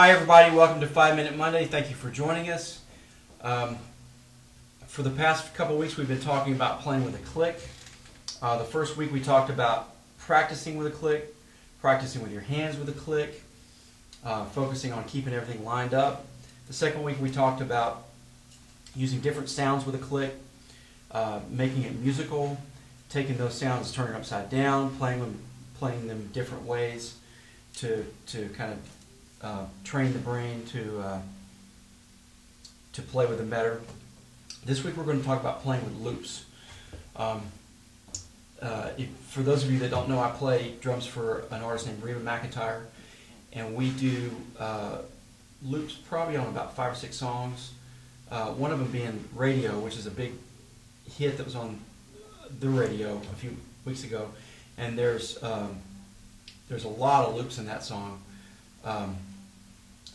Hi everybody, welcome to 5 Minute Monday. Thank you for joining us. For the past couple weeks we've been talking about playing with a click. The first week we talked about practicing with a click, practicing with your hands with a click, focusing on keeping everything lined up. The second week we talked about using different sounds with a click, making it musical, taking those sounds, turning them upside down, playing them different ways to kind of train the brain to play with them better. This week we're going to talk about playing with loops. For those of you that don't know, I play drums for an artist named Reba McEntire, and we do loops probably on about 5 or 6 songs. One of them being Radio, which is a big hit that was on the radio a few weeks ago, and there's a lot of loops in that song,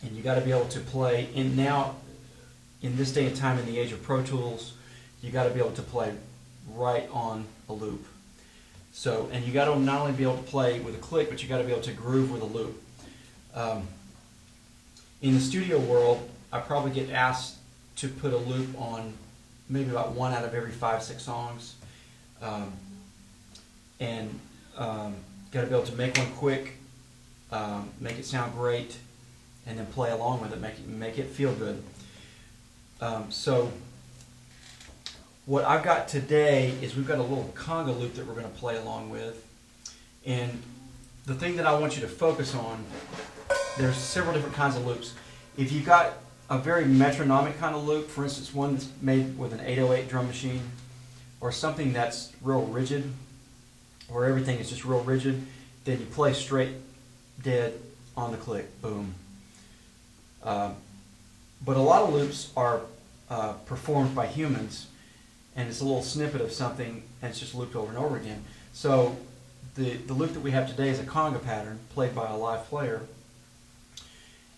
and you got to be able to play. And now, in this day and time, in the age of Pro Tools, you got to be able to play right on a loop. So, and you got to not only be able to play with a click, but you got to be able to groove with a loop. In the studio world, I probably get asked to put a loop on maybe about 1 out of every 5, 6 songs, and got to be able to make one quick, make it sound great, and then play along with it, make it feel good. So what I've got today is we've got a little conga loop that we're going to play along with, and the thing that I want you to focus on, there's several different kinds of loops. If you've got a very metronomic kind of loop, for instance one that's made with an 808 drum machine, or something that's real rigid, where everything is just real rigid, then you play straight dead on the click, boom. But a lot of loops are performed by humans, and it's a little snippet of something, and it's just looped over and over again. So the loop that we have today is a conga pattern played by a live player,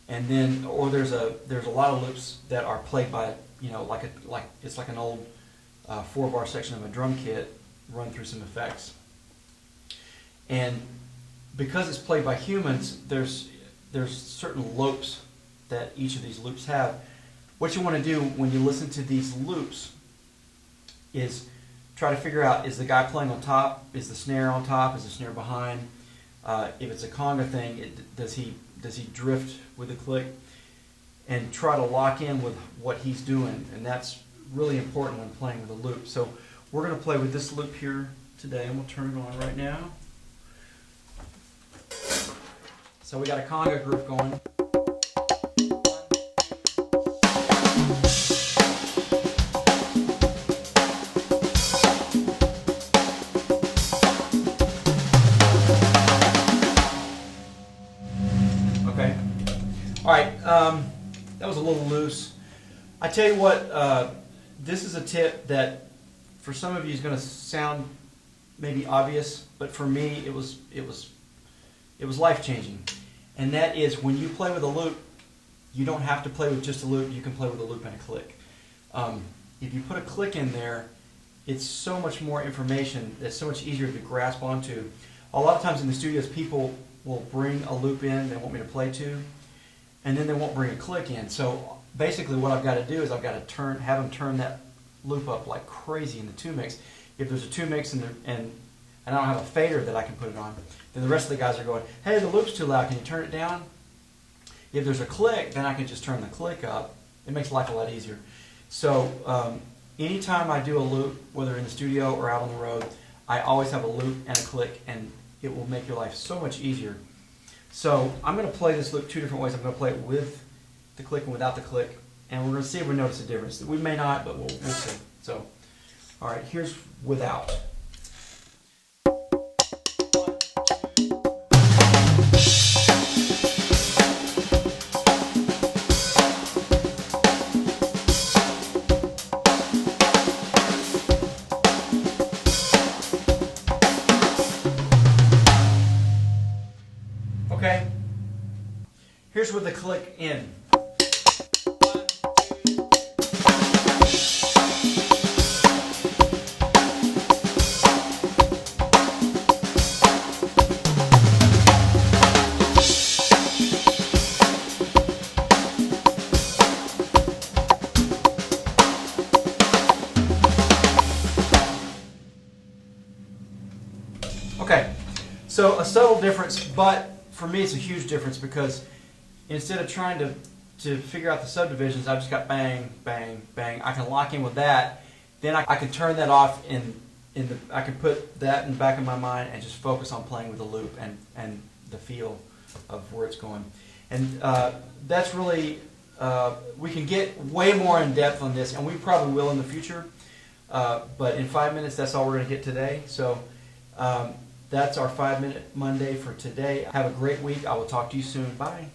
and then there's a lot of loops that are played by, you know, it's like an old 4-bar section of a drum kit run through some effects. And because it's played by humans, there's certain loops that each of these loops have. What you want to do when you listen to these loops is try to figure out, is the guy playing on top, is the snare on top, is the snare behind? If it's a conga thing, does he drift with the click? And try to lock in with what he's doing, and that's really important when playing with a loop. So we're going to play with this loop here today, and we'll turn it on right now. So we got a conga group going. Okay. All right. That was a little loose. I tell you what, this is a tip that for some of you is going to sound maybe obvious, but for me it was life-changing. And that is, when you play with a loop, you don't have to play with just a loop, you can play with a loop and a click. If you put a click in there, it's so much more information, it's so much easier to grasp onto. A lot of times in the studios, people will bring a loop in they want me to play to, and then they won't bring a click in. So basically what I've got to do is I've got to have them turn that loop up like crazy in the 2-mix. If there's a 2-mix and I don't have a fader that I can put it on, then the rest of the guys are going, hey, the loop's too loud, can you turn it down? If there's a click, then I can just turn the click up. It makes life a lot easier. So anytime I do a loop, whether in the studio or out on the road, I always have a loop and a click, and it will make your life so much easier. So I'm going to play this loop 2 different ways. I'm going to play it with the click and without the click, and we're going to see if we notice a difference. We may not, but we'll see. So, all right, here's without. Okay, here's with the click in. So a subtle difference, but for me it's a huge difference because instead of trying to figure out the subdivisions, I've just got bang, bang, bang. I can lock in with that. Then I can turn that off I can put that in the back of my mind and just focus on playing with the loop and the feel of where it's going. And that's really, we can get way more in depth on this, and we probably will in the future. But in 5 minutes, that's all we're going to get today. So that's our 5 Minute Monday for today. Have a great week. I will talk to you soon. Bye.